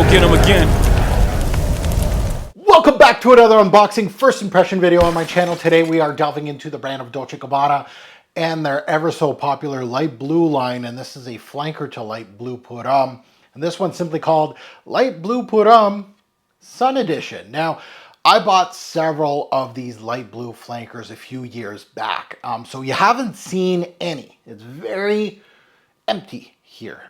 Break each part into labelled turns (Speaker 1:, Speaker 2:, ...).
Speaker 1: go get them again.
Speaker 2: Welcome back to another unboxing first impression video on my channel. Today we are delving into the brand of Dolce Gabbana and their ever so popular light blue line, and this is a flanker to light blue pour homme, and this one's simply called Light Blue Pour Homme Sun Edition. Now, I bought several of these light blue flankers a few years back, so you haven't seen any. It's very empty here.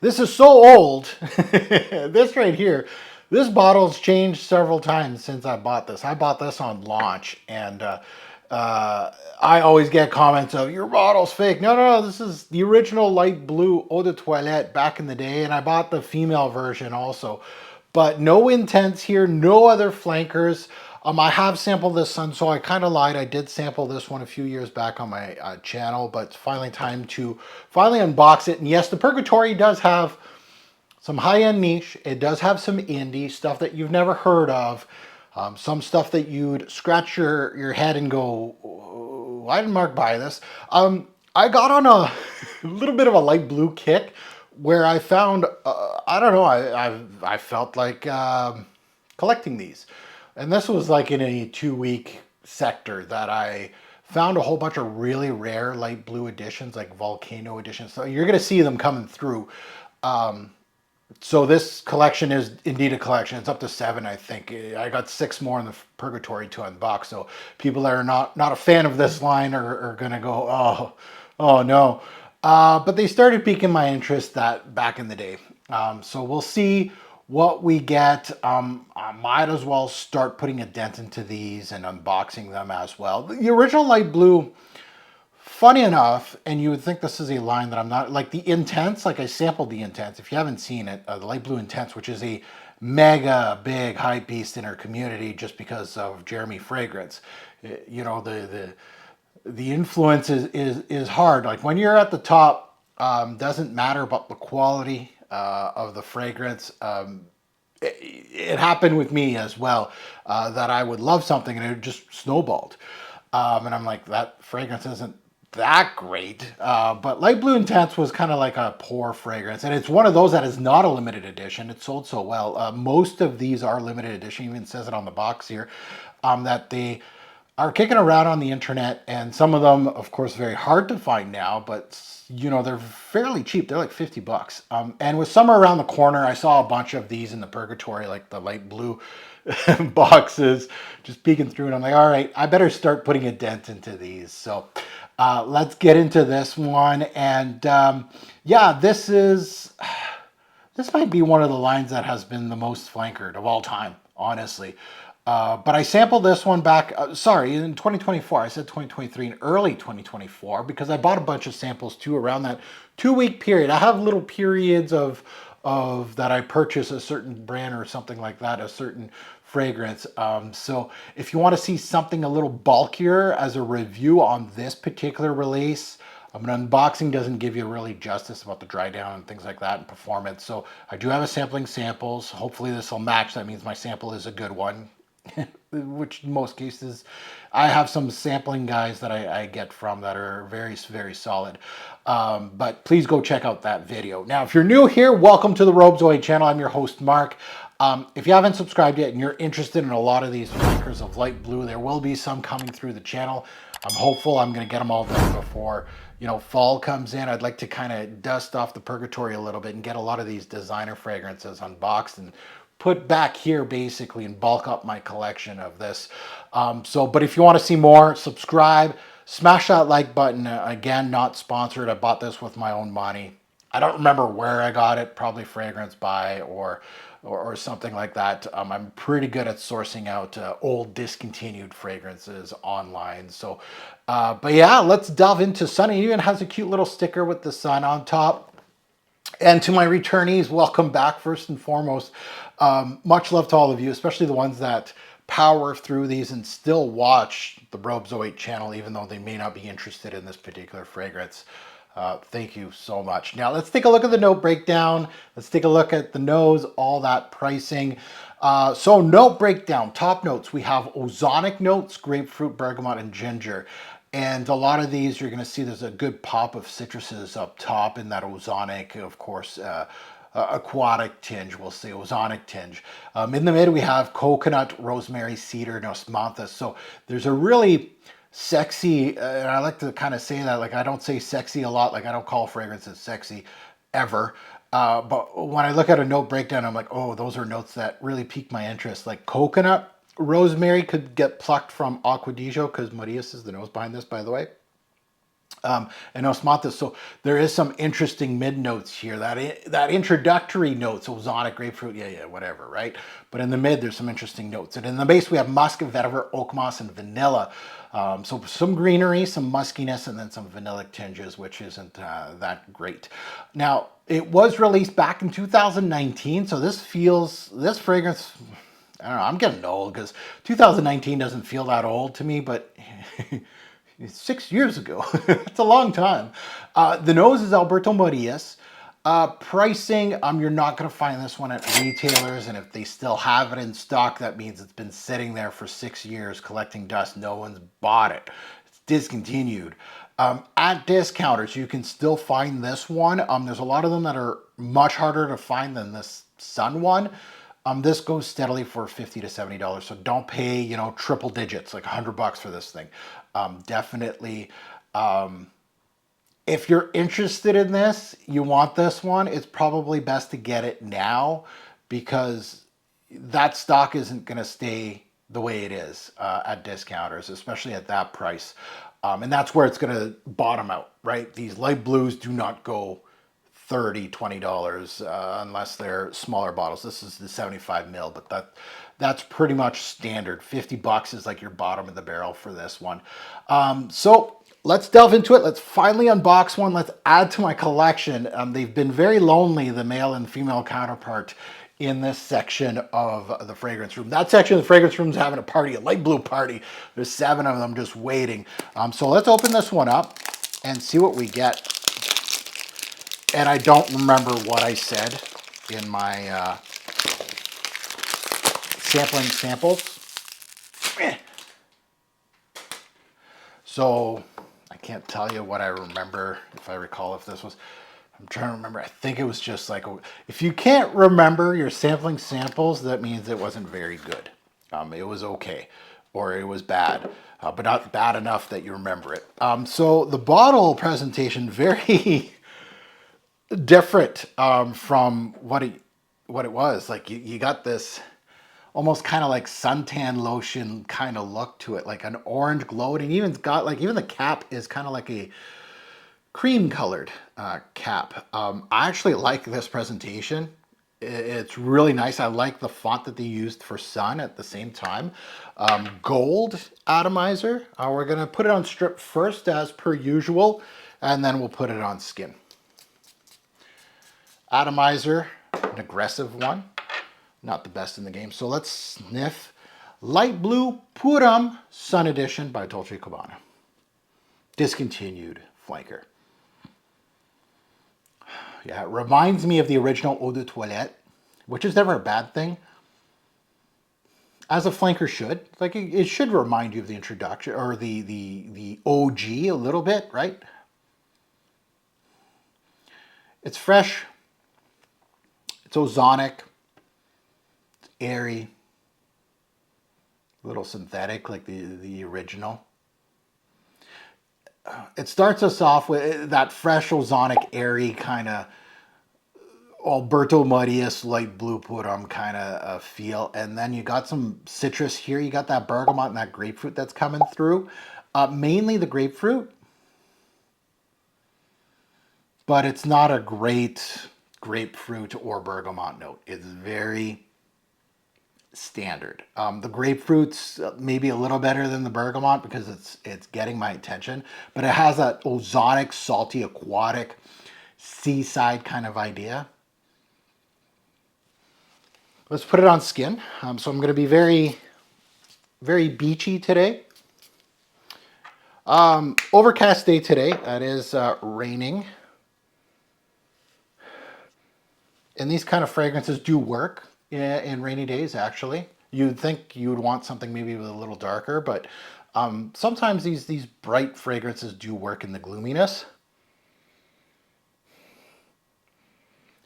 Speaker 2: This is so old. This right here, this bottle's changed several times since I bought this. I bought this on launch, and I always get comments of, your bottle's fake. No, this is the original light blue eau de toilette back in the day, and I bought the female version also. But no intents here, no other flankers. I have sampled this one, so I kind of lied. I did sample this one a few years back on my channel, but it's finally time to unbox it. And yes, the Purgatory does have some high-end niche. It does have some indie stuff that you've never heard of. Some stuff that you'd scratch your head and go, why didn't Mark buy this? I got on a little bit of a light blue kick where I found, I don't know, I felt like collecting these. And this was like in a 2-week sector that I found a whole bunch of really rare light blue editions, like Volcano editions. So you're going to see them coming through. So this collection is indeed a collection. It's up to 7, I think. I got 6 more in the Purgatory to unbox. So people that are not a fan of this line are going to go, oh no. But they started piquing my interest back in the day. So we'll see what we get. I might as well start putting a dent into these and unboxing them as well. The original light blue, funny enough, and you would think this is a line that I'm not, like the Intense, like I sampled the Intense. If you haven't seen it, the light blue Intense, which is a mega big hype beast in our community just because of Jeremy Fragrance. You know, the influence is hard. Like when you're at the top, doesn't matter about the quality of the fragrance. It happened with me as well, that I would love something and it just snowballed. And I'm like, that fragrance isn't that great. But Light Blue Intense was kind of like a poor fragrance. And it's one of those that is not a limited edition. It sold so well. Most of these are limited edition, even says it on the box here, that they are kicking around on the internet, and some of them, of course, very hard to find now, but you know, they're fairly cheap. They're like 50 bucks. And with summer around the corner, I saw a bunch of these in the Purgatory, like the light blue boxes, just peeking through, and I'm like, all right, I better start putting a dent into these. So let's get into this one. And yeah, this might be one of the lines that has been the most flankered of all time, honestly. But I sampled this one back, sorry, in 2024. I said 2023, in early 2024, because I bought a bunch of samples too around that 2-week period. I have little periods of that I purchase a certain brand or something like that, a certain fragrance. So if you want to see something a little bulkier as a review on this particular release, an unboxing doesn't give you really justice about the dry down and things like that and performance. So I do have a sampling samples. Hopefully this will match. That means my sample is a good one. Which in most cases, I have some sampling guys that I get from that are very, very solid. But please go check out that video. Now, if you're new here, welcome to the WATERY channel. I'm your host, Mark. If you haven't subscribed yet and you're interested in a lot of these flankers of light blue, there will be some coming through the channel. I'm hopeful I'm going to get them all done before, you know, fall comes in. I'd like to kind of dust off the Purgatory a little bit and get a lot of these designer fragrances unboxed and put back here basically and bulk up my collection of this. But if you want to see more, subscribe, smash that like button. Again, not sponsored. I bought this with my own money. I don't remember where I got it, probably Fragrance Buy or something like that. I'm pretty good at sourcing out old discontinued fragrances online. So, but yeah, let's delve into Sun. It even has a cute little sticker with the sun on top. And to my returnees, welcome back first and foremost. Much love to all of you, especially the ones that power through these and still watch the WATERY channel, even though they may not be interested in this particular fragrance. Thank you so much. Now let's take a look at the note breakdown. Let's take a look at the nose, all that pricing. So note breakdown, top notes. We have ozonic notes, grapefruit, bergamot, and ginger. And a lot of these, you're going to see there's a good pop of citruses up top in that ozonic, of course, aquatic tinge, we'll say ozonic tinge. In the mid, we have coconut, rosemary, cedar, and osmanthus. So there's a really sexy, and I like to kind of say that, like I don't say sexy a lot, like I don't call fragrances sexy ever. But when I look at a note breakdown, I'm like, oh, those are notes that really pique my interest. Like coconut, rosemary could get plucked from Acqua di Gio, because Marius is the nose behind this, by the way. And osmanthus. So there is some interesting mid notes here. That introductory notes, ozonic, grapefruit, yeah, whatever, right? But in the mid, there's some interesting notes. And in the base, we have musk, vetiver, oak moss, and vanilla. So some greenery, some muskiness, and then some vanillic tinges, which isn't that great. Now, it was released back in 2019, so this fragrance, I don't know, I'm getting old because 2019 doesn't feel that old to me, but 6 years ago. It's a long time. The nose is Alberto Marias. Pricing, you're not going to find this one at retailers, and if they still have it in stock, that means it's been sitting there for 6 years collecting dust. No one's bought it. It's discontinued. At discounters, you can still find this one. There's a lot of them that are much harder to find than this Sun one. This goes steadily for $50 to $70, so don't pay, triple digits, like $100 for this thing. Definitely, if you're interested in this, you want this one, it's probably best to get it now, because that stock isn't going to stay the way it is at discounters, especially at that price. And that's where it's going to bottom out, right? These light blues do not go $30, $20 unless they're smaller bottles. This is the 75 mil, but that's pretty much standard. $50 is like your bottom of the barrel for this one. So let's delve into it. Let's finally unbox one. Let's add to my collection. They've been very lonely, the male and female counterpart, in this section of the fragrance room. That section of the fragrance room is having a party, a light blue party. There's 7 of them just waiting. So let's open this one up and see what we get. And I don't remember what I said in my sampling samples. So I can't tell you what I remember, if I recall if this was, I'm trying to remember. I think it was just like, if you can't remember your sampling samples, that means it wasn't very good. It was okay, or it was bad, but not bad enough that you remember it. So the bottle presentation, very different from what it was. Like you got this almost kind of like suntan lotion kind of look to it, like an orange glow, and even got like, even the cap is kind of like a cream colored cap. I actually like this presentation. It's really nice. I like the font that they used for sun at the same time. Gold atomizer. We're gonna put it on strip first as per usual, and then we'll put it on skin. Atomizer, an aggressive one, not the best in the game. So let's sniff Light Blue Puram Sun Edition by Dolce Gabbana. Discontinued flanker. Yeah, it reminds me of the original Eau de Toilette, which is never a bad thing. As a flanker should. Like, it should remind you of the introduction, or the OG a little bit, right? It's fresh. It's ozonic. It's airy. A little synthetic, like the original. It starts us off with that fresh, ozonic, airy kind of Alberto Marias light blue puram kind of feel. And then you got some citrus here. You got that bergamot and that grapefruit that's coming through. Mainly the grapefruit. But it's not a great grapefruit or bergamot note. It's very standard. The grapefruit's maybe a little better than the bergamot because it's getting my attention, but it has that ozonic, salty, aquatic, seaside kind of idea. Let's put it on skin. So I'm going to be very, very beachy today. Overcast day today. That is raining. And these kind of fragrances do work in rainy days, actually. You'd think you would want something maybe with a little darker, but sometimes these bright fragrances do work in the gloominess.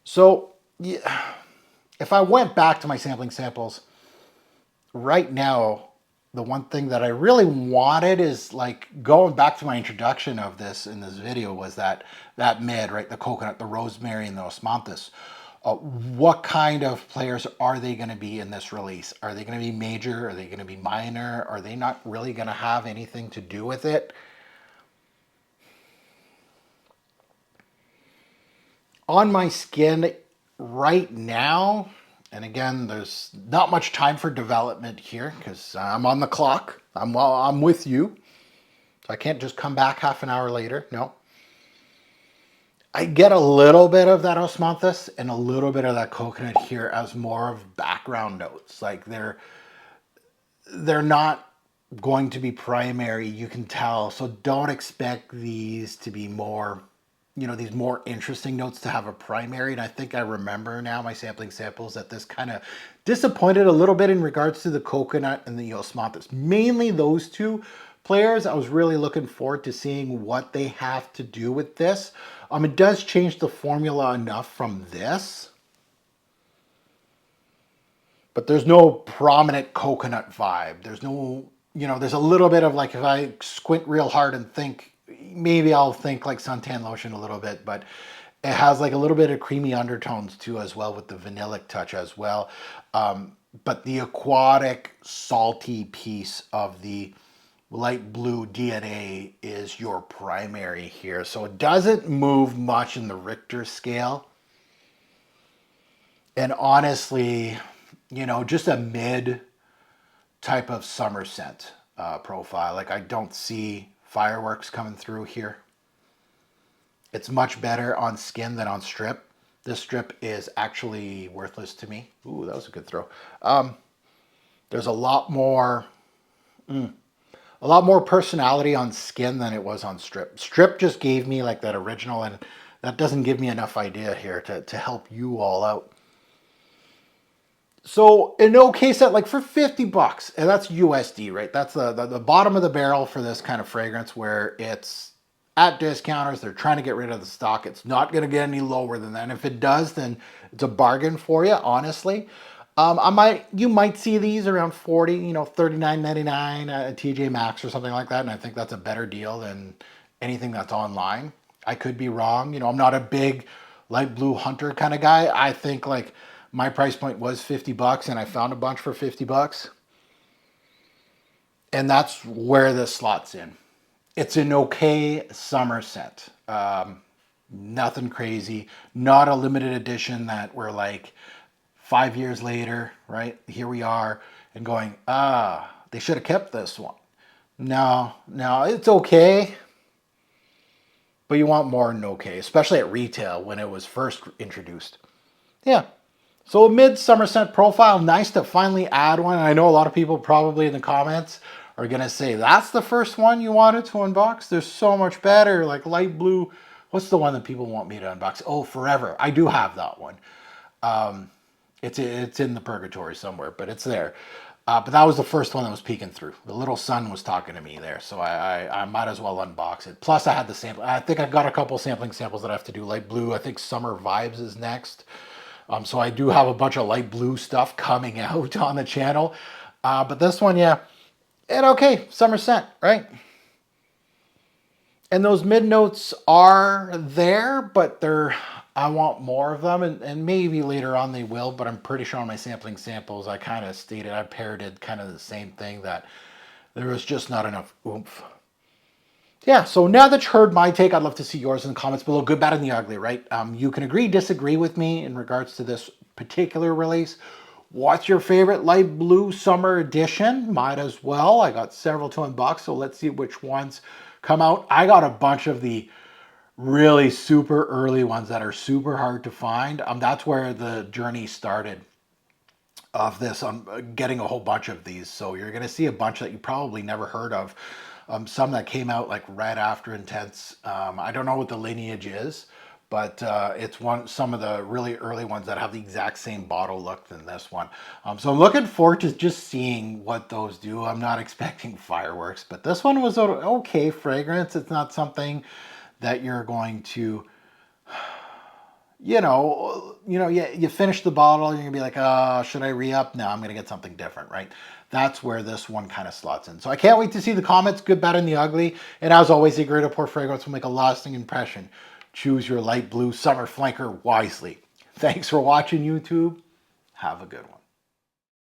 Speaker 2: So Yeah, if I went back to my sampling samples right now, the one thing that I really wanted is like going back to my introduction of this in this video was that mid, right? The coconut, the rosemary, and the osmanthus. What kind of players are they going to be in this release? Are they going to be major? Are they going to be minor? Are they not really going to have anything to do with it? On my skin right now, and again, there's not much time for development here because I'm on the clock. I'm with you. So I can't just come back half an hour later. No. I get a little bit of that osmanthus and a little bit of that coconut here as more of background notes. Like they're not going to be primary, you can tell. So don't expect these to be more, these more interesting notes to have a primary. And I think I remember now my sampling samples that this kind of disappointed a little bit in regards to the coconut and the osmanthus. Mainly those two players. I was really looking forward to seeing what they have to do with this. It does change the formula enough from this, but there's no prominent coconut vibe. There's no, there's a little bit of like, if I squint real hard and think, maybe I'll think like suntan lotion a little bit, but it has like a little bit of creamy undertones too as well with the vanillic touch as well. But the aquatic salty piece of the light blue DNA is your primary here. So it doesn't move much in the Richter scale. And honestly, just a mid type of summer scent profile. Like I don't see fireworks coming through here. It's much better on skin than on strip. This strip is actually worthless to me. Ooh, that was a good throw. There's a lot more personality on skin than it was on strip. Strip just gave me like that original, and that doesn't give me enough idea here to help you all out. So in no case that like for 50 bucks, and that's USD, right? That's the bottom of the barrel for this kind of fragrance where it's at discounters. They're trying to get rid of the stock. It's not going to get any lower than that. And if it does, then it's a bargain for you, honestly. You might see these around 40, $39.99 at TJ Maxx or something like that. And I think that's a better deal than anything that's online. I could be wrong. I'm not a big light blue hunter kind of guy. I think like my price point was 50 bucks and I found a bunch for 50 bucks. And that's where this slots in. It's an okay summer scent. Nothing crazy. Not a limited edition that we're like 5 years later, right? Here we are and going, they should have kept this one. No, it's okay. But you want more than okay, especially at retail when it was first introduced. Yeah. So a mid-summer scent profile, nice to finally add one. I know a lot of people probably in the comments are going to say, that's the first one you wanted to unbox? There's so much better, like light blue. What's the one that people want me to unbox? Oh, Forever. I do have that one. It's in the purgatory somewhere, but it's there. But that was the first one that was peeking through. The little sun was talking to me there, so I might as well unbox it. Plus, I had the sample. I think I've got a couple sampling samples that I have to do. Light blue, I think Summer Vibes is next. So I do have a bunch of light blue stuff coming out on the channel. But this one, yeah, and okay, summer scent, right? And those mid notes are there, but I want more of them, and maybe later on they will, but I'm pretty sure on my sampling samples, I kind of stated, I parroted kind of the same thing, that there was just not enough oomph. Yeah, so now that you heard my take, I'd love to see yours in the comments below. Good, bad, and the ugly, right? You can agree, disagree with me in regards to this particular release. What's your favorite light blue summer edition? Might as well. I got several to unbox, so let's see which ones come out. I got a bunch of the really super early ones that are super hard to find. That's where the journey started of this. I'm getting a whole bunch of these, so you're going to see a bunch that you probably never heard of. Some that came out like right after Intense. I don't know what the lineage is, but it's some of the really early ones that have the exact same bottle look than this one. So I'm looking forward to just seeing what those do. I'm not expecting fireworks, but this one was an okay fragrance. It's not something that you're going to you finish the bottle, you're gonna be like, should I re-up? No, I'm gonna get something different, right? That's where this one kind of slots in. So I can't wait to see the comments, good, bad, and the ugly. And as always, a great pour fragrance will make a lasting impression. Choose your light blue summer flanker wisely. Thanks for watching, YouTube. Have a good one.